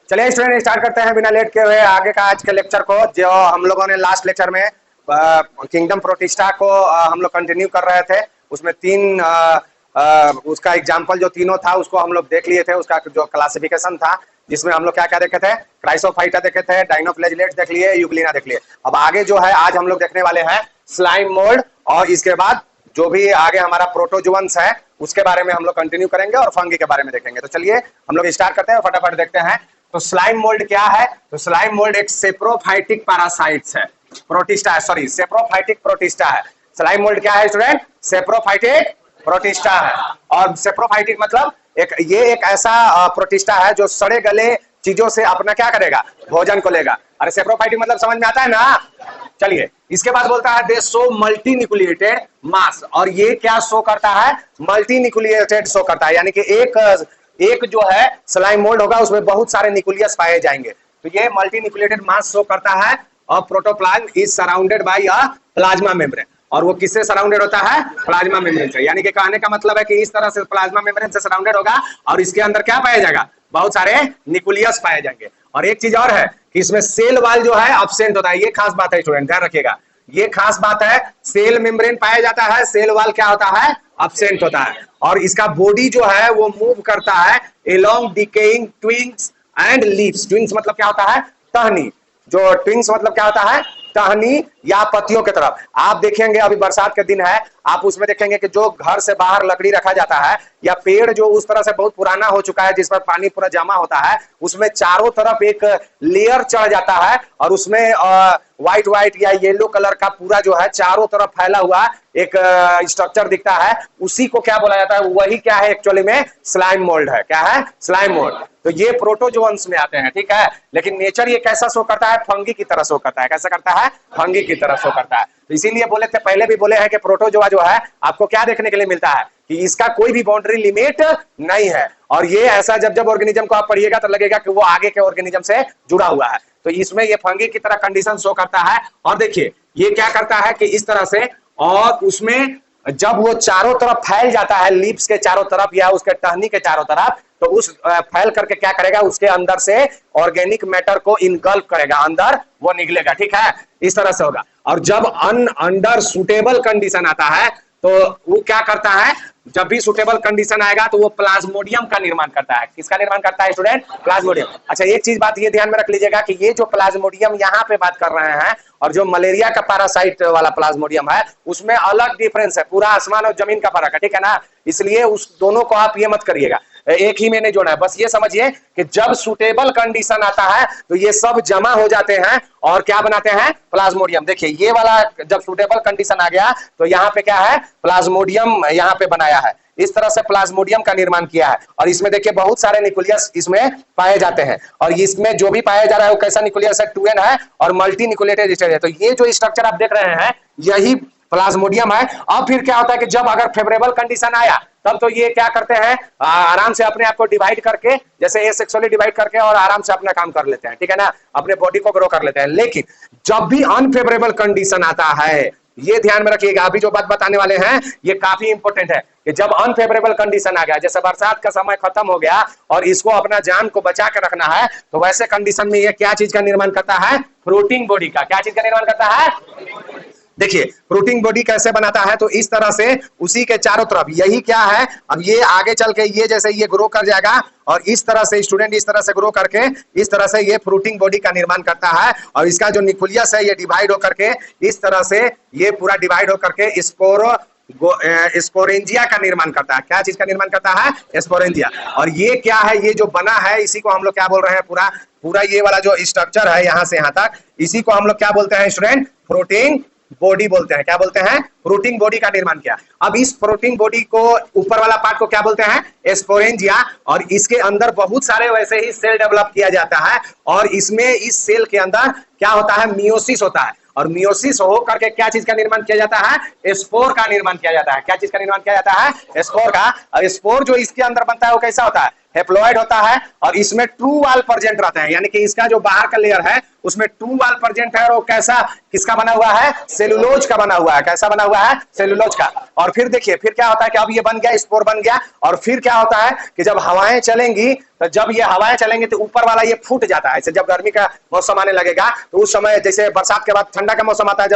चलिए student start करते हैं बिना लेट के हुए आगे का आज के लेक्चर को। जो हम लोगों ने लास्ट लेक्चर में किंगडम प्रोटिस्टा को हम लोग कंटिन्यू कर रहे थे। उसमें तीन उसका एग्जाम्पल जो तीनों था उसको हम लोग देख लिए थे। उसका जो क्लासिफिकेशन था जिसमें हम लोग क्या क्या देखे थे, क्राइसोफाइटा देखे थे, डाइनोफ्लैजिलेट्स देख लिए, यूग्लिना देख लिए। अब आगे जो है आज हम लोग देखने वाले हैं स्लाइम मोल्ड, और इसके बाद जो भी आगे हमारा प्रोटोजुअन्स है उसके बारे में हम लोग कंटिन्यू करेंगे और फंगी के बारे में देखेंगे। तो चलिए हम लोग स्टार्ट करते हैं और फटाफट देखते हैं। तो स्लाइम मोल्ड क्या है? तो स्लाइम मोल्ड एक सेप्रोफाइटिक पैरासाइट्स है, प्रोटिस्टा सॉरी सेप्रोफाइटिक प्रोटिस्टा है। स्लाइम मोल्ड क्या है स्टूडेंट? सेप्रोफाइटिक प्रोटिस्टा है। और सेप्रोफाइटिक मतलब ये एक ऐसा प्रोटिस्टा है जो सड़े गले चीजों से अपना क्या करेगा, भोजन को लेगा। अरे सेप्रोफाइटिक मतलब समझ में आता है ना। चलिए इसके बाद बोलता है दे शो मल्टी न्यूक्लिएटेड मास, और ये क्या शो करता है? मल्टी न्यूक्लिएटेड शो करता है, यानी कि एक जो है स्लाइम मोल्ड होगा उसमें बहुत सारे न्यूक्लियस पाए जाएंगे। तो ये मल्टी न्यूक्लिएटेड मास शो करता है। और protoplasm is surrounded by a plasma membrane, और वो किससे सराउंडेड होता है? प्लाज्मा मेम्ब्रेन से। यानी कि कहने का मतलब है कि इस तरह से प्लाज्मा मेम्ब्रेन से सराउंडेड होगा और इसके अंदर क्या पाया जाएगा? बहुत सारे न्यूक्लियस पाए जाएंगे। और एक चीज और है कि इसमें सेल वाल जो है अब्सेंट होता है। ये खास बात है स्टूडेंट, ध्यान रखिएगा, ये खास बात है। सेल मेम्ब्रेन पाया जाता है, सेल वाल क्या होता है? अब्सेंट होता है। और इसका बॉडी जो है वो मूव करता है एलोंग डिकेइंग ट्विंग्स एंड लीव्स। ट्विंग्स मतलब क्या होता है? टहनी। जो ट्विंग्स मतलब क्या होता है? टहनी या पत्तियों की तरफ। आप देखेंगे अभी बरसात के दिन है, आप उसमें देखेंगे कि जो घर से बाहर लकड़ी रखा जाता है या पेड़ जो उस तरह से बहुत पुराना हो चुका है जिस पर पानी पूरा जमा होता है, उसमें चारों तरफ एक लेयर चढ़ जाता है और उसमें व्हाइट या येलो कलर का पूरा जो है चारों तरफ फैला हुआ एक स्ट्रक्चर दिखता है। उसी को क्या बोला जाता है? वही क्या है एक्चुअली में? स्लाइम मोल्ड है। क्या है? Slime mould. तो ये प्रोटोजोअन्स में आते हैं, ठीक है। लेकिन नेचर ये कैसा शो करता है? फंगी की तरह शो करता है। कैसा करता है? फंगी की तरह शो करता है। तो इसीलिए बोले थे, पहले भी बोले हैं कि प्रोटोजोआ जो है आपको क्या देखने के लिए मिलता है कि इसका कोई भी बाउंड्री लिमिट नहीं है। और ये ऐसा जब ऑर्गेनिज्म को आप पढ़िएगा तो लगेगा कि वो आगे के ऑर्गेनिज्म से जुड़ा हुआ है। तो इसमें ये फंगी की तरह कंडीशन शो करता है। और देखिए ये क्या करता है कि इस तरह से, और उसमें जब वो चारों तरफ फैल जाता है, लीव्स के चारों तरफ या उसके टहनी के चारों तरफ, तो उस फैल करके क्या करेगा? उसके अंदर से ऑर्गेनिक मैटर को इनगल्फ करेगा, अंदर वो निकलेगा, ठीक है। इस तरह से होगा। और जब अंडर सुटेबल कंडीशन आता है तो वो क्या करता है? जब भी सुटेबल कंडीशन आएगा तो वो प्लाज्मोडियम का निर्माण करता है। किसका निर्माण करता है स्टूडेंट? प्लाज्मोडियम। अच्छा एक चीज बात ये ध्यान में रख लीजिएगा कि ये जो प्लाज्मोडियम यहाँ पे बात कर रहे हैं और जो मलेरिया का पैरासाइट वाला प्लाज्मोडियम है उसमें अलग डिफरेंस है, पूरा आसमान और जमीन का फर्क है, ठीक है ना। इसलिए उस दोनों को आप ये मत करिएगा, एक ही मैंने जोड़ा है। बस ये समझिए कि जब सुटेबल कंडीशन आता है तो ये सब जमा हो जाते हैं और क्या बनाते हैं? प्लाज्मोडियम। देखिए ये वाला जब सुटेबल कंडीशन आ गया तो यहाँ पे क्या है? प्लाज्मोडियम यहाँ पे बनाया है। इस तरह से प्लाज्मोडियम का निर्माण किया है। और इसमें देखिए बहुत सारे न्यूक्लियस इसमें पाए जाते हैं। और इसमें जो भी पाया जा रहा है वो कैसा न्यूक्लियस है? 2n है और मल्टी न्यूक्लिएटेड स्ट्रक्चर है। तो ये जो स्ट्रक्चर आप देख रहे हैं यही प्लाज्मोडियम है। अब फिर क्या होता है कि जब अगर फेवरेबल कंडीशन आया तब तो ये क्या करते हैं? आराम से अपने आप को डिवाइड करके, जैसे एसेक्सुअली डिवाइड करके और आराम से अपना काम कर लेते हैं, ठीक है ना, अपने बॉडी को ग्रो कर लेते हैं। लेकिन जब भी अनफेवरेबल कंडीशन आता है, ये ध्यान में रखिएगा, अभी जो बात बताने वाले हैं ये काफी इंपॉर्टेंट है कि जब अनफेवरेबल कंडीशन आ गया, जैसे बरसात का समय खत्म हो गया और इसको अपना जान को बचा के रखना है, तो वैसे कंडीशन में ये क्या चीज का निर्माण करता है? फ्रूटिंग बॉडी का। क्या चीज का निर्माण करता है? देखिए फ्रूटिंग बॉडी कैसे बनाता है? तो इस तरह से उसी के चारों तरफ, यही क्या है, अब ये आगे चल के ये जैसे ये ग्रो कर जाएगा और इस तरह से स्टूडेंट इस तरह से ग्रो करके इस तरह से ये फ्रूटिंग बॉडी का निर्माण करता है। और इसका जो न्यूक्लियस है ये डिवाइड होकर के इस तरह से ये पूरा डिवाइड होकर के स्पोरेंजिया का निर्माण करता है। क्या चीज का निर्माण करता है? स्पोरेंजिया। और ये क्या है? ये जो बना है इसी को हम लोग क्या बोल रहे हैं? पूरा ये वाला जो स्ट्रक्चर है यहाँ से यहाँ तक, इसी को हम लोग क्या बोलते हैं स्टूडेंट? फ्रूटिंग बॉडी बोलते हैं। क्या बोलते हैं? फ्रूटिंग बॉडी का निर्माण किया। अब इस फ्रूटिंग बॉडी को ऊपर वाला पार्ट को क्या बोलते हैं? स्पोरेंजिया। और इसके अंदर बहुत सारे वैसे ही सेल डेवलप किया जाता है और इसमें इस सेल के अंदर क्या होता है? मियोसिस होता है। और मियोसिस हो करके क्या चीज का निर्माण किया जाता है? स्पोर का निर्माण किया जाता है। क्या चीज का निर्माण किया जाता है? स्पोर का। और स्पोर जो इसके अंदर बनता है वो कैसा होता है? हेप्लॉइड होता है और इसमें ट्रू वाल प्रेजेंट रहता है, यानी कि इसका जो बाहर का लेयर है उसमें ट्रू वाल प्रेजेंट है और वो कैसा किसका बना हुआ है, सेलुलोज का बना हुआ है। कैसा बना हुआ है, सेलुलोज का। और फिर देखिए फिर क्या होता है कि अब ये बन गया, स्पोर बन गया, और फिर क्या होता है कि जब हवाएं चलेंगी तो जब ये हवाएं चलेंगी तो ऊपर वाला ये फूट जाता है। जब गर्मी का मौसम आने लगेगा तो उस समय, जैसे बरसात के बाद ठंडा का मौसम आता है,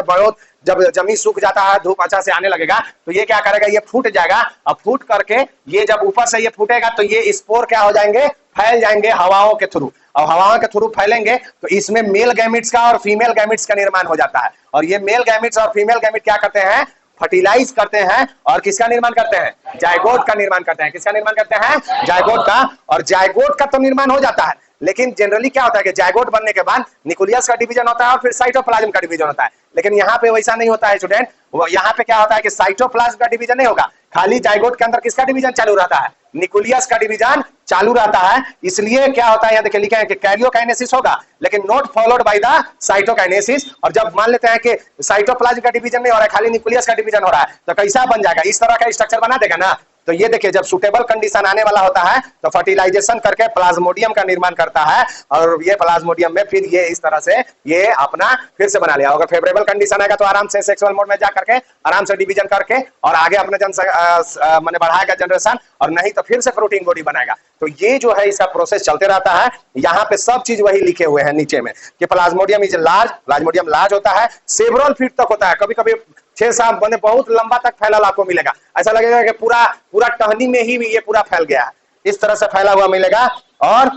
जब जमीन सूख जाता है, धूप अच्छा से आने लगेगा, तो ये क्या करेगा, ये फूट जाएगा। अब फूट करके ये जब ऊपर से ये फूटेगा तो ये स्पोर क्या हो जाएंगे, फैल जाएंगे हवाओं के थ्रू। और हवाओं के थ्रू फैलेंगे तो इसमें मेल गैमिट्स का और फीमेल गैमिट्स का निर्माण हो जाता है। और ये मेल गैमिट्स और फीमेल गैमिट क्या करते हैं, फर्टिलाइज करते हैं और किसका निर्माण करते हैं, जायगोट का निर्माण करते हैं। किसका निर्माण करते हैं, जायगोट का। और जायगोट का तो निर्माण हो जाता है, लेकिन जनरली क्या होता है कि जायगोट बनने के बाद न्यूक्लियस का डिवीजन होता है और फिर साइटोप्लाज्म का डिवीजन होता है। लेकिन यहाँ पे वैसा नहीं होता है स्टूडेंट। यहाँ पे क्या होता है कि साइटोप्लाज्म का डिवीजन नहीं होगा, खाली जायगोट के अंदर किसका डिवीजन चालू रहता है, न्यूक्लियस का डिवीजन चालू रहता है। इसलिए क्या होता है, यहाँ देखिए लिखा है कि कैरियोकाइनेसिस होगा लेकिन not followed by the cytokinesis. और जब मान लेते हैं कि साइटोप्लाज्म का डिवीजन नहीं हो रहा है, खाली न्यूक्लियस का डिवीजन हो रहा है, तो कैसा बन जाएगा, इस तरह का स्ट्रक्चर बना देगा ना। तो ये देखिए जब सुटेबल कंडीशन आने वाला होता है तो फर्टिलाइजेशन करके प्लाज्मोडियम का निर्माण करता है और ये प्लाज्मोडियम में फिर ये इस तरह से ये अपना फिर से बना लिया। अगर फेवरेबल कंडीशन आएगा तो आराम से सेक्सुअल मोड में जा करके आराम से डिवीजन करके और आगे अपने माने बढ़ाएगा जनरेशन, और नहीं तो फिर से प्रोटीन बॉडी बनाएगा। तो ये जो है इसका प्रोसेस चलते रहता है। यहाँ पे सब चीज वही लिखे हुए हैं नीचे में कि Plasmodium is large, Plasmodium large होता है, सेवरल फीट तक होता है, कभी कभी 6-7 बने बहुत लंबा तक फैला आपको मिलेगा। ऐसा लगेगा कि पूरा टहनी में ही ये पूरा फैल गया है, इस तरह से फैला हुआ मिलेगा और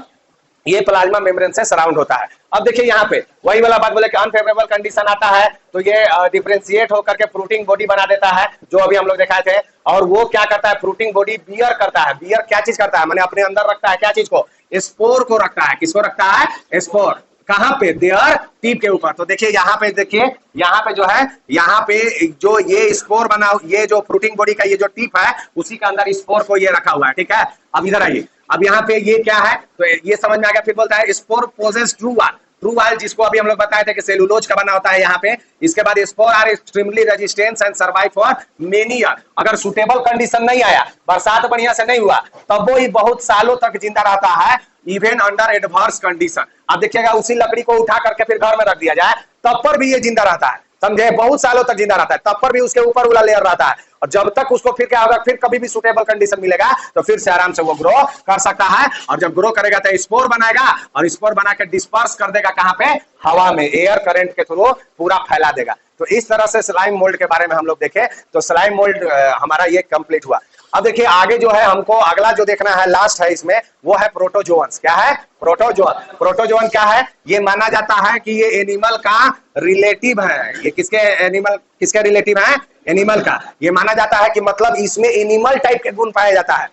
ये प्लाज्मा मेम्ब्रेन से सराउंड होता है। अब देखिए यहाँ पे वही वाला बात बोले कि अनफेवरेबल कंडीशन आता है तो ये डिफरेंशिएट होकर के प्रोटीन बॉडी बना देता है, जो अभी हम लोग दिखाए थे। और वो क्या करता है, प्रोटीन बॉडी बियर करता है। बियर क्या चीज करता है, मैंने अपने अंदर रखता है क्या चीज को, स्पोर को रखता है। किसको रखता है, स्पोर। कहां पे, देयर टिप के ऊपर। तो देखिए यहाँ पे, देखिए यहाँ पे जो है, यहाँ पे जो ये स्पोर बना, ये जो प्रोटीन बॉडी का ये जो टिप है उसी के अंदर स्पोर को ये रखा हुआ है। ठीक है, अब इधर आइए, अब यहाँ पे ये क्या है, तो ये समझ में आ गया। फिर बोलता है स्पोर पोजेस ट्रू वाल। ट्रू वाल जिसको अभी हम लोग बताए थे कि सेलुलोज का बना होता है यहाँ पे। इसके बाद spore are extremely resistance and survive for many year. अगर सुटेबल कंडीशन नहीं आया, बरसात बढ़िया से नहीं हुआ, तब वो बहुत सालों तक जिंदा रहता है, इवन अंडर एडवर्स कंडीशन। अब देखिएगा उसी लकड़ी को उठा करके फिर घर में रख दिया जाए तब पर भी ये जिंदा रहता है, समझे, बहुत सालों तक जिंदा रहता है, तब पर भी उसके ऊपर वाला लेयर रहता है। और जब तक उसको फिर क्या होगा, फिर कभी भी सुटेबल कंडीशन मिलेगा तो फिर से आराम से वो ग्रो कर सकता है। और जब ग्रो करेगा तो स्पोर बनाएगा और स्पोर बना के डिस्पर्स कर देगा कहां पे, हवा में, एयर करंट के थ्रू पूरा फैला देगा। तो इस तरह से स्लाइम मोल्ड के बारे में हम लोग देखे। तो स्लाइम मोल्ड हमारा ये कंप्लीट हुआ। अब देखिए आगे जो है हमको अगला जो देखना है, लास्ट है इसमें, वो है प्रोटोजोअन्स। क्या है, प्रोटोजोअन। प्रोटोजोअन क्या है, ये माना जाता है कि ये एनिमल का रिलेटिव है। ये किसके, एनिमल किसके रिलेटिव है, एनिमल का। ये माना जाता है कि मतलब इसमें एनिमल टाइप के गुण पाया जाता है।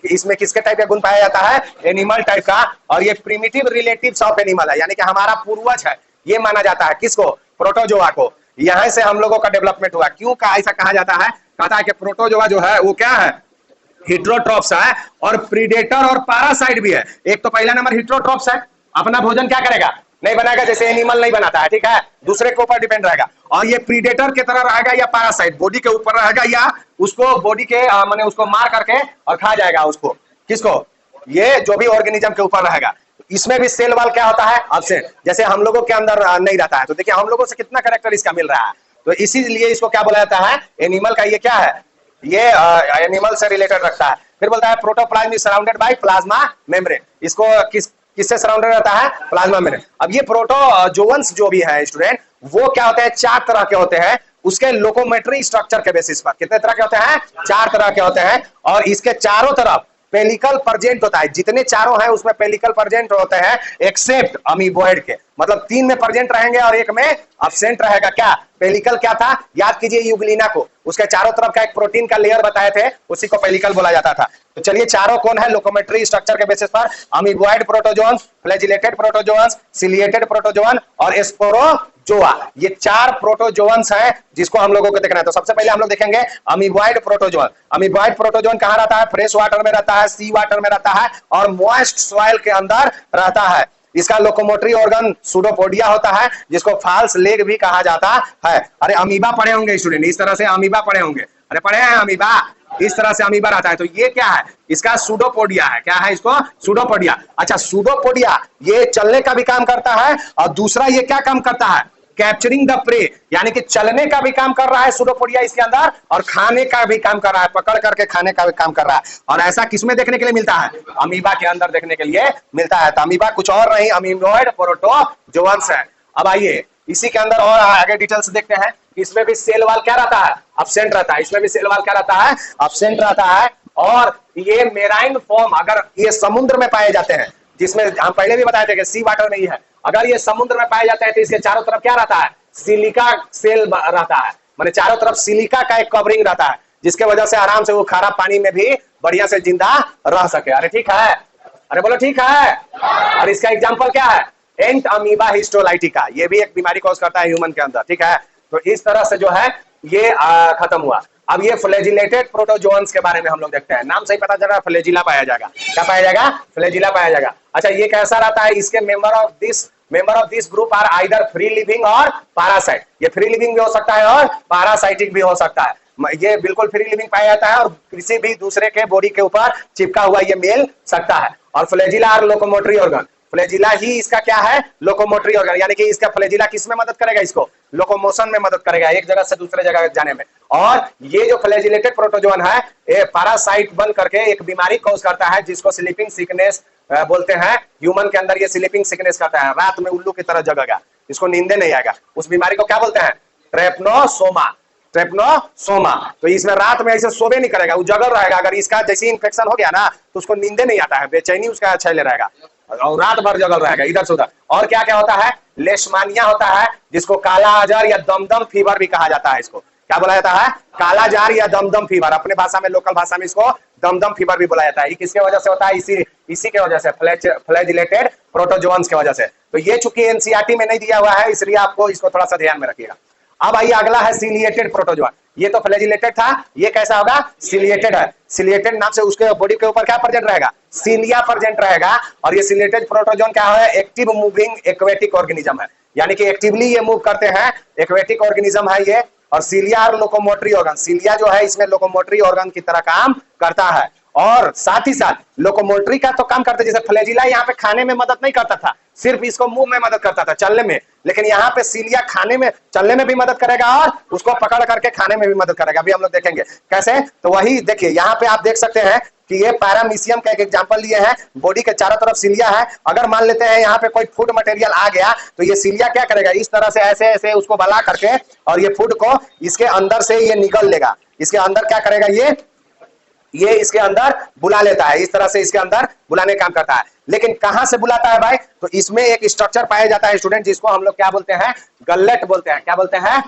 इसमें किसके टाइप का गुण पाया जाता है, एनिमल टाइप का। और ये प्रिमिटिव रिलेटिव्स ऑफ एनिमल है, यानी कि हमारा पूर्वज है, ये माना जाता है। किसको, प्रोटोजोआ को। यहां से हम लोगों का डेवलपमेंट हुआ। क्यों का ऐसा कहा जाता है, कहता है कि प्रोटोजोआ जो है वो क्या है, हिट्रोट्रॉप्स है और प्रीडेटर और पैरासाइट भी है। एक तो पहला नंबर हिट्रोट्रॉप्स है, अपना भोजन क्या करेगा, नहीं बनाएगा, जैसे एनिमल नहीं बनाता है, ठीक है, दूसरे के ऊपर डिपेंड रहेगा। और ये प्रीडेटर की तरह रहेगा या पैरासाइट, बॉडी के ऊपर रहेगा या उसको बॉडी के माने उसको मार करके और खा जाएगा उसको। किसको, ये जो भी ऑर्गेनिज्म के ऊपर रहेगा। इसमें भी सेल वाल क्या होता है, एब्सेंट, जैसे हम लोगों के अंदर नहीं रहता है। तो देखिए हम लोगों से कितना कैरेक्टर इसका मिल रहा है। तो इसीलिए इसको क्या बोला जाता है, एनिमल का ये क्या है, ये एनिमल से रिलेटेड रखता है। फिर बोलता है protoplasm is surrounded by plasma membrane. इसको किससे सराउंडेड रहता है, प्लाज्मा मेम्ब्रेन। अब ये प्रोटोजोअन्स जो भी है स्टूडेंट, वो क्या होते हैं, 4 तरह के होते हैं। उसके लोकोमेट्री स्ट्रक्चर के बेसिस पर कितने तरह के होते हैं, 4 तरह के होते हैं। और इसके चारों तरफ पेलिकल प्रेजेंट होता है। जितने चारों हैं उसमें पेलिकल प्रेजेंट होते हैं, एक्सेप्ट अमीबॉइड के। मतलब 3 में प्रेजेंट रहेंगे और 1 में अब्सेंट रहेगा। क्या पेलिकल क्या था, याद कीजिए यूग्लिना को, उसके चारों तरफ का एक प्रोटीन का लेयर बताए थे, उसी को पेलिकल बोला जाता था। तो चलिए चारों कौन है, लोकोमेट्री स्ट्रक्चर के बेसिस पर, amoeboid protozoans, flagellated protozoans, ciliated protozoan और स्पोरोजोआ। ये 4 प्रोटोजोअन्स हैं जिसको हम लोगों को देखना है। तो सबसे पहले हम लोग देखेंगे अमीबॉइड प्रोटोजोअन। अमीबॉइड प्रोटोजोअन कहां रहता है, फ्रेश वाटर में रहता है, सी वाटर में रहता है और मॉइस्ट सॉइल के अंदर रहता है। इसका लोकोमोटरी ऑर्गन सूडोपोडिया होता है, जिसको फाल्स लेग भी कहा जाता है। अरे अमीबा पढ़े होंगे स्टूडेंट, इस तरह से अमीबा पढ़े होंगे, अरे पढ़े हैं अमीबा, इस तरह से अमीबा रहता है। तो ये क्या है, इसका सूडोपोडिया है। क्या है इसको, सूडोपोडिया। अच्छा, सूडोपोडिया ये चलने का भी काम करता है और दूसरा ये क्या काम करता है, कैप्चरिंग द प्रे, यानी कि चलने का भी काम कर रहा है सूडोपोडिया इसके अंदर, और खाने का भी काम कर रहा है, पकड़ करके खाने का भी काम कर रहा है। और ऐसा किसमें देखने के लिए मिलता है, अमीबा के अंदर देखने के लिए मिलता है। तो अमीबा कुछ और नहीं, अमीबॉइड प्रोटोजोअन्स है। अब आइए इसी के अंदर और आगे डिटेल्स देखते हैं। इसमें भी सेल वाल क्या रहता है, एब्सेंट रहता है। इसमें भी सेल वाल क्या रहता है, एब्सेंट रहता है। और ये मेराइन फॉर्म, अगर ये समुद्र में पाए जाते हैं, जिसमें हम पहले भी बताए थे कि सी वाटर नहीं है, अगर ये समुद्र में पाए जाते हैं तो इसके चारों तरफ क्या रहता है, सिलिका सेल रहता है, माने चारों तरफ सिलिका का एक कवरिंग रहता है, जिसके वजह से आराम से वो खारा पानी में भी बढ़िया से जिंदा रह सके। अरे ठीक है, अरे बोलो ठीक है। और इसका एग्जाम्पल क्या है, एंट अमीबा हिस्टोलाइटिका, ये भी एक बीमारी कॉज करता है ह्यूमन के अंदर। ठीक है, तो इस तरह से जो है ये खत्म हुआ। अब ये फ्लैजिलेटेड प्रोटोजोअन्स के बारे में हम लोग देखते हैं। नाम से ही पता चल रहा है, फ्लैजिला पाया जाएगा। क्या पाया जाएगा, फ्लैजिला पाया जाएगा। अच्छा, ये कैसा रहता है, इसके member of this group are either free living और पैरासाइट। ये फ्री लिविंग भी हो सकता है और पैरासाइटिक भी हो सकता है। ये बिल्कुल फ्री लिविंग पाया जाता है और किसी भी दूसरे के बॉडी के ऊपर चिपका हुआ ये मिल सकता है। और फ्लैजिला और लोकोमोटरी ऑर्गन, फ्लैजिला ही इसका क्या है, लोकोमोटरी ऑर्गन, यानी कि इसका फ्लैजिला किस में मदद करेगा, इसको लोकोमोशन में मदद करेगा, एक जगह से दूसरे जगह जाने में। और ये जो फ्लैजिलेटेड प्रोटोजोअन है, ये पैरासाइट बन करके एक बीमारी कॉज करता है जिसको स्लीपिंग सिकनेस बोलते हैं। ह्यूमन के अंदर ये स्लीपिंग सिकनेस करता है, रात में उल्लू की तरह जगेगा, इसको नींदे नहीं आएगा। उस बीमारी को क्या बोलते हैं, ट्रेपनोसोमा, ट्रेपनोसोमा। तो इसमें रात में ऐसे सोवे नहीं करेगा, वो जगल रहेगा। अगर इसका जैसे इन्फेक्शन हो गया ना तो उसको नींदे नहीं आता है, बेचैनी उसका अच्छा ले रहेगा और रात भर जगल रहेगा इधर से उधर। और क्या क्या होता है, लेशमानिया होता है, जिसको काला आजार या दमदम फीवर भी कहा जाता है। इसको क्या बोला जाता है, काला जार या दमदम फीवर, अपने भाषा में, लोकल भाषा में इसको दमदम फीवर भी बोला जाता है। ये किसके वजह से होता है, इसी के वजह से, फ्लैजिलेटेड प्रोटोजोअन्स की वजह से। तो ये चूंकि एनसीईआरटी में नहीं दिया हुआ है, इसलिए आपको इसको थोड़ा सा ध्यान में रखिएगा। अब आइए अगला है सिलिएटेड प्रोटोजोआ। ये तो फ्लैजिलेटेड था, ये कैसा होगा, सिलिएटेड है। सिलिएटेड नाम से उसके बॉडी के ऊपर क्या प्रेजेंट रहेगा, सिलिया प्रेजेंट रहेगा। और ये सिलिएटेड प्रोटोजोन क्या है, एक्टिव मूविंग एक्वेटिक ऑर्गेनिज्म है, यानी कि एक्टिवली ये मूव करते हैं, एक्वेटिक ऑर्गेनिज्म है ये। और सिलिया और लोकोमोटरी ऑर्गन, सिलिया जो है इसमें लोकोमोटरी ऑर्गन की तरह काम करता है। और साथ ही साथ लोकोमोटरी का तो काम करते, जैसे फ्लैजिला यहाँ पे खाने में मदद नहीं करता था, सिर्फ इसको मुंह में मदद करता था, चलने में। लेकिन यहाँ पे सिलिया खाने में, चलने में भी मदद करेगा और उसको पकड़ करके खाने में भी मदद करेगा। अभी हम लोग देखेंगे कैसे। तो वही देखिए, यहाँ पे आप देख सकते हैं कि ये पैरामीशियम का एक एग्जांपल लिए हैं। बॉडी के चारों तरफ सिलिया है। अगर मान लेते हैं यहाँ पे कोई फूड मटेरियल आ गया तो ये सिलिया क्या करेगा, इस तरह से ऐसे ऐसे उसको बला करके और ये फूड को इसके अंदर से ये निगल लेगा। इसके अंदर क्या करेगा, ये इसके अंदर बुला लेता है, इस तरह से इसके अंदर बुलाने का काम करता है। लेकिन कहां से बुलाता है भाई, तो इसमें एक स्ट्रक्चर पाया जाता है स्टूडेंट, जिसको हम लोग क्या बोलते हैं, गलेट बोलते हैं। क्या बोलते हैं,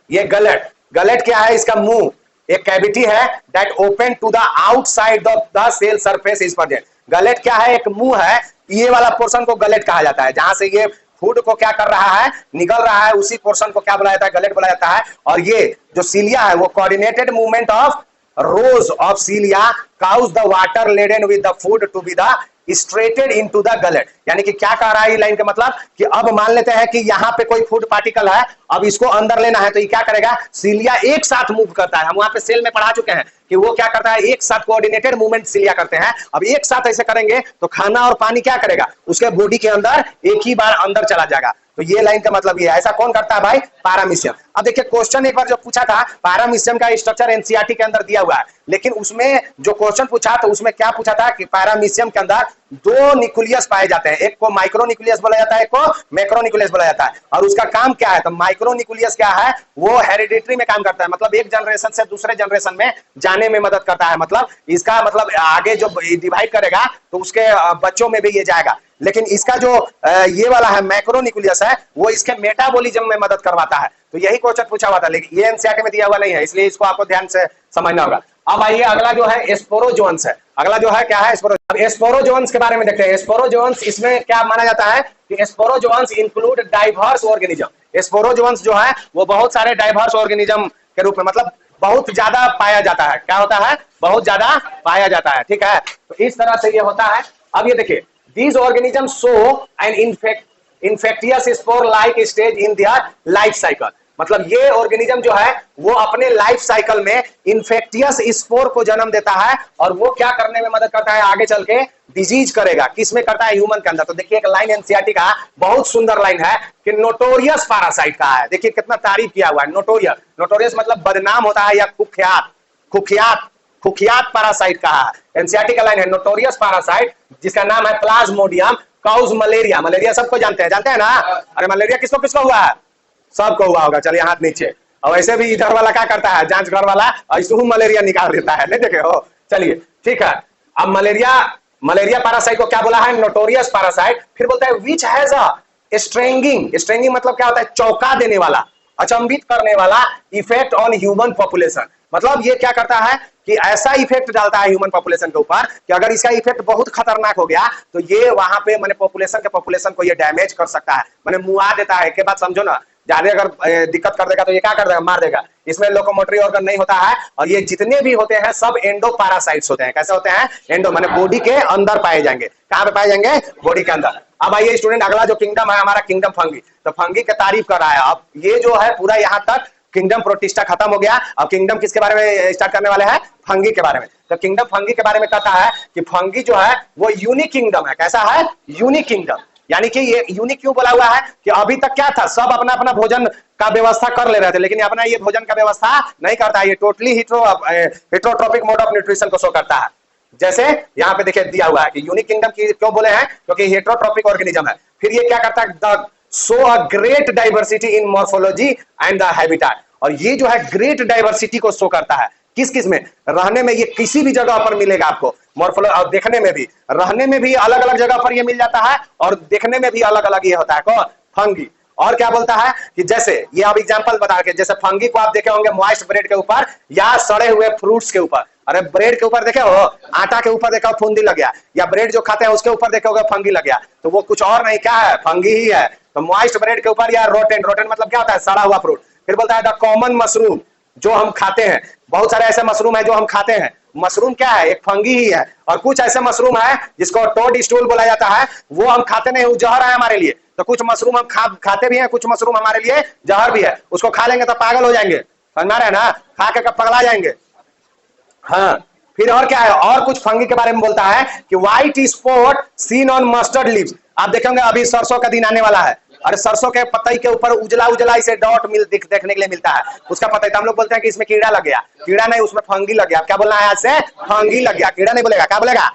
ये गलेट। गलेट क्या है, इसका मुंह, एक कैविटी है that open to the outside of the cell surface is present. Gullet क्या है, एक मुंह है, ये वाला पोर्शन को गलेट कहा जाता है, जहां से ये फूड को क्या कर रहा है, निकल रहा है, उसी पोर्शन को क्या बोला जाता है, गलेट बोला जाता है। और ये जो सिलिया है वो coordinated movement of rows of cilia cause the water laden with the food to be the striated into the gullet. यानी कि क्या कह रहा है ये लाइन का मतलब, कि अब मान लेते हैं कि यहाँ पे कोई फूड पार्टिकल है, अब इसको अंदर लेना है, तो ये क्या करेगा, सिलिया एक साथ मूव करता है। हम वहां पे सेल में पढ़ा चुके हैं कि वो क्या करता है, एक साथ कोऑर्डिनेटेड मूवमेंट सिलिया करते हैं। अब एक साथ ऐसे करेंगे तो खाना और पानी क्या करेगा, उसके बॉडी के अंदर एक ही बार अंदर चला जाएगा। तो ये लाइन का मतलब ये है। ऐसा कौन करता है भाई, पैरामीशियम। अब देखिए क्वेश्चन एक बार जो पूछा था, पैरामीशियम का स्ट्रक्चर एनसीईआरटी के अंदर दिया हुआ है, लेकिन उसमें जो क्वेश्चन पूछा तो उसमें क्या पूछा था कि पैरामीशियम के अंदर दो न्यूक्लियस पाए जाते हैं, एक को माइक्रो न्यूक्लियस बोला जाता है, एक को मैक्रो न्यूक्लियस बोला जाता है। और उसका काम क्या है, तो माइक्रो न्यूक्लियस क्या है, वो हेरिडिटरी में काम करता है, मतलब एक जनरेशन से दूसरे जनरेशन में जाने में मदद करता है। मतलब इसका मतलब आगे जो डिवाइड करेगा तो उसके बच्चों में भी ये जाएगा। लेकिन इसका जो ये वाला है मैक्रो न्यूक्लियस है, वो इसके मेटाबॉलिज्म में मदद करवाता है। तो यही क्वेश्चन पूछा हुआ था, लेकिन ये एनसीईआरटी में दिया हुआ नहीं है, इसलिए इसको आपको ध्यान से समझना होगा। अब आइए अगला जो है स्पोरोजोन्स है। अगला जो है क्या है, स्पोरोजोन्स के बारे में देखते हैं। स्पोरोजोन्स इसमें क्या माना जाता है कि sporozoans include diverse organism. Sporozoans जो है वो बहुत सारे डाइवर्स ऑर्गेनिज्म के रूप में, मतलब बहुत ज्यादा पाया जाता है। क्या होता है, बहुत ज्यादा पाया जाता है, ठीक है। तो इस तरह से ये होता है। अब ये देखिए, these organisms show an infectious spore like stage in their life cycle। मतलब ये ऑर्गेनिज्म जो है वो अपने लाइफ साइकिल में इन्फेक्टियस स्पोर को जन्म देता है और वो क्या करने में मदद करता है, आगे चल के डिजीज करेगा। किस में करता है, ह्यूमन के अंदर। तो देखिए एक लाइन एनसीईआरटी का बहुत सुंदर लाइन है कि नोटोरियस पैरासाइट का है। देखिए कितना तारीफ किया हुआ है, नोटोरियस। नोटोरियस मतलब बदनाम होता है या कुख्यात, कुख्यात कुख्यात पैरासाइट कहा है। एनसीईआरटी का लाइन है नोटोरियस पैरासाइट जिसका नाम है प्लाज्मोडियम काउज मलेरिया। मलेरिया सबको जानते हैं ना। अरे मलेरिया किसको किसको हुआ है, सबको हुआ होगा। चलिए हाथ नीचे। और वैसे भी इधर वाला क्या करता है, जांच घर वाला ऐसे मलेरिया निकाल देता है, नहीं देखे हो। चलिए ठीक है। अब मलेरिया पैरासाइट को क्या बोला है, नोटोरियस पैरासाइट। फिर बोलता है विच हैज अ स्ट्रेंगिंग मतलब क्या होता है, चौंका देने वाला, अचंभित करने वाला इफेक्ट ऑन ह्यूमन पॉपुलेशन। मतलब ये क्या करता है कि ऐसा इफेक्ट डालता है ह्यूमन पॉपुलेशन के ऊपर कि अगर इसका इफेक्ट बहुत खतरनाक हो गया तो ये वहां पे मैंने पॉपुलेशन को ये डैमेज कर सकता है, मैंने मुआ देता है। के बात समझो ना, ज्यादा अगर दिक्कत कर देगा तो ये क्या कर देगा, मार देगा। इसमें लोकोमोटरी ऑर्गन नहीं होता है और ये जितने भी होते हैं सब एंडो पैरासाइट्स होते हैं। कैसे होते हैं, एंडो माने बॉडी के अंदर पाए जाएंगे। कहां पे पाए जाएंगे, बॉडी के अंदर। अब आइए स्टूडेंट, अगला जो किंगडम है हमारा किंगडम फंगी। तो फंगी की तारीफ कर रहा है। अब ये जो है पूरा यहाँ तक किंगडम प्रोटिस्टा खत्म हो गया। अब किंगडम किसके बारे में स्टार्ट करने वाले हैं, फंगी के बारे में। तो किंगडम फंगी के बारे में कहता है कि फंगी जो है वो यूनिक किंगडम है। कैसा है, यूनिक किंगडम। यानी कि ये यूनिक क्यों बोला हुआ है कि अभी तक क्या था, सब अपना अपना भोजन का व्यवस्था कर ले रहे थे, लेकिन अपना ये भोजन का व्यवस्था नहीं करता है। ये totally heterotrophic mode of nutrition को शो करता है। जैसे यहाँ पे देखिए दिया हुआ है कि यूनिक किंगडम की क्यों बोले हैं, क्योंकि हेट्रोट्रोपिक ऑर्गेनिज्म है। फिर ये क्या करता है, show a great diversity in morphology and the habitat. और ये जो है ग्रेट डाइवर्सिटी को शो करता है। किस किस में, रहने में ये किसी भी जगह पर मिलेगा आपको मॉर्फोलॉजी, और देखने में भी, रहने में भी अलग अलग जगह पर ये मिल जाता है और देखने में भी अलग अलग ये होता है। कौन, फंगी। और क्या बोलता है कि जैसे ये अब एग्जांपल बता के, जैसे फंगी को आप देखे होंगे मॉइस्ट ब्रेड के ऊपर या सड़े हुए फ्रूट्स के ऊपर। अरे ब्रेड के ऊपर देखे हो, आटा के ऊपर देखा फुंदी लग गया, या ब्रेड जो खाते हैं उसके ऊपर देखे होगा फंगी लग गया, तो वो कुछ और नहीं, क्या है, फंगी ही है। तो मॉइस्ट ब्रेड के ऊपर या रोटेन मतलब क्या होता है, सड़ा हुआ फ्रूट। फिर बोलता है द कॉमन मशरूम, जो हम खाते हैं। बहुत सारे ऐसे मशरूम है जो हम खाते हैं। मशरूम क्या है, एक फंगी ही है। और कुछ ऐसे मशरूम है जिसको टोड स्टूल बोला जाता है, वो हम खाते नहीं, वो जहर है हमारे लिए। तो कुछ मशरूम हम खाते भी हैं, कुछ मशरूम हमारे लिए जहर भी है। उसको खा लेंगे तो पागल हो जाएंगे, समझ रहे हैं ना, खा के पगला जाएंगे। हाँ, फिर और क्या है, और कुछ फंगी के बारे में बोलता है कि white spot seen on mustard leaves. आप देखेंगे अभी सरसों का दिन आने वाला है, अरे सरसों के पत्ते के ऊपर उजला उजला इसे डॉट देखने के लिए मिलता है, उसका पता है। तो हम लोग बोलते हैं कि इसमें कीड़ा लग गया, कीड़ा नहीं, उसमें फंगी लग गया। क्या बोलना है आज से, फंगी लग गया, कीड़ा नहीं बोलेगा, क्या बोलेगा।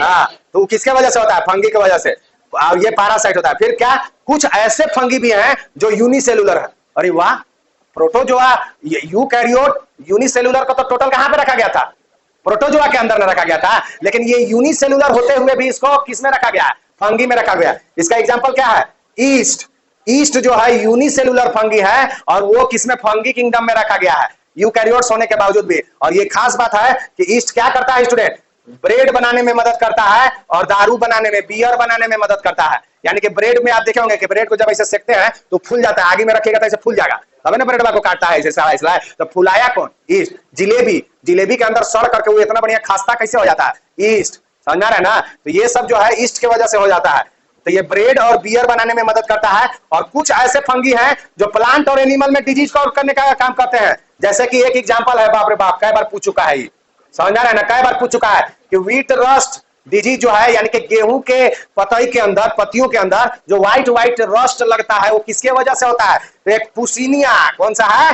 हाँ, तो किसके वजह से होता है, फंगी की वजह से। ये पैरासाइट होता है। फिर क्या, कुछ ऐसे फंगी भी हैं जो यूनिसेलुलर है। अरे वाह, प्रोटोजोआ, यूकैरियोट, यूनिसेलुलर को तो टोटल कहां पे रखा गया था, प्रोटोजोआ के अंदर में रखा गया था, लेकिन ये यूनिसेलुलर होते हुए भी इसको किस में रखा गया है, फंगी में रखा गया। इसका एग्जांपल क्या है, ईस्ट जो है यूनिसेलुलर फंगी है और वो किसमें, फंगी किंगडम में रखा गया है, यूकैरियोट्स होने के बावजूद भी। और ये खास बात है कि ईस्ट क्या करता है स्टूडेंट, ब्रेड बनाने में मदद करता है और दारू बनाने में, बियर बनाने में मदद करता है। यानी कि ब्रेड में आप देखे होंगे कि ब्रेड को जब ऐसे सेकते हैं तो फूल जाता है, आगे में रखिएगा तो ऐसे फूल जाएगा, तब ना ब्रेड को काटता है ऐसे। तो फुलाया कौन, ईस्ट। जिलेबी के अंदर सड़ करके वो इतना बढ़िया खास्ता कैसे हो जाता है, ईस्ट। समझ रहे हैं ना, तो ये सब जो है ईस्ट की वजह से हो जाता है। तो ये ब्रेड और बियर बनाने में मदद करता है। और कुछ ऐसे फंगी हैं जो प्लांट और एनिमल में डिजीज कॉज करने का काम करते हैं। जैसे कि एक एग्जांपल है, बाप रे बाप, कई बार पूछ चुका है ये, समझ रहे हैं ना, कई बार पूछ चुका है कि व्हीट रस्ट डिजीज जो है, यानी कि गेहूं के पतई के अंदर, पत्तियों के अंदर जो व्हाइट रस्ट लगता है, वो किसके वजह से होता है, तो एक पुसीनिया, कौन सा है,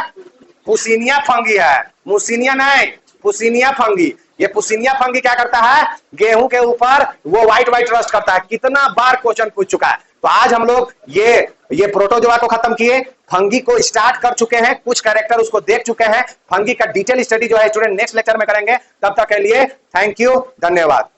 पुसीनिया फंगी है, मुसीनिया नहीं, पुसीनिया फंगी। ये पुसीनिया फंगी क्या करता है, गेहूं के ऊपर वो व्हाइट रस्ट करता है। कितना बार क्वेश्चन पूछ चुका है। तो आज हम लोग ये प्रोटोजोआ को खत्म किए, फंगी को स्टार्ट कर चुके हैं, कुछ कैरेक्टर उसको देख चुके हैं। फंगी का डिटेल स्टडी जो है स्टूडेंट नेक्स्ट लेक्चर में करेंगे। तब तक के लिए थैंक यू, धन्यवाद।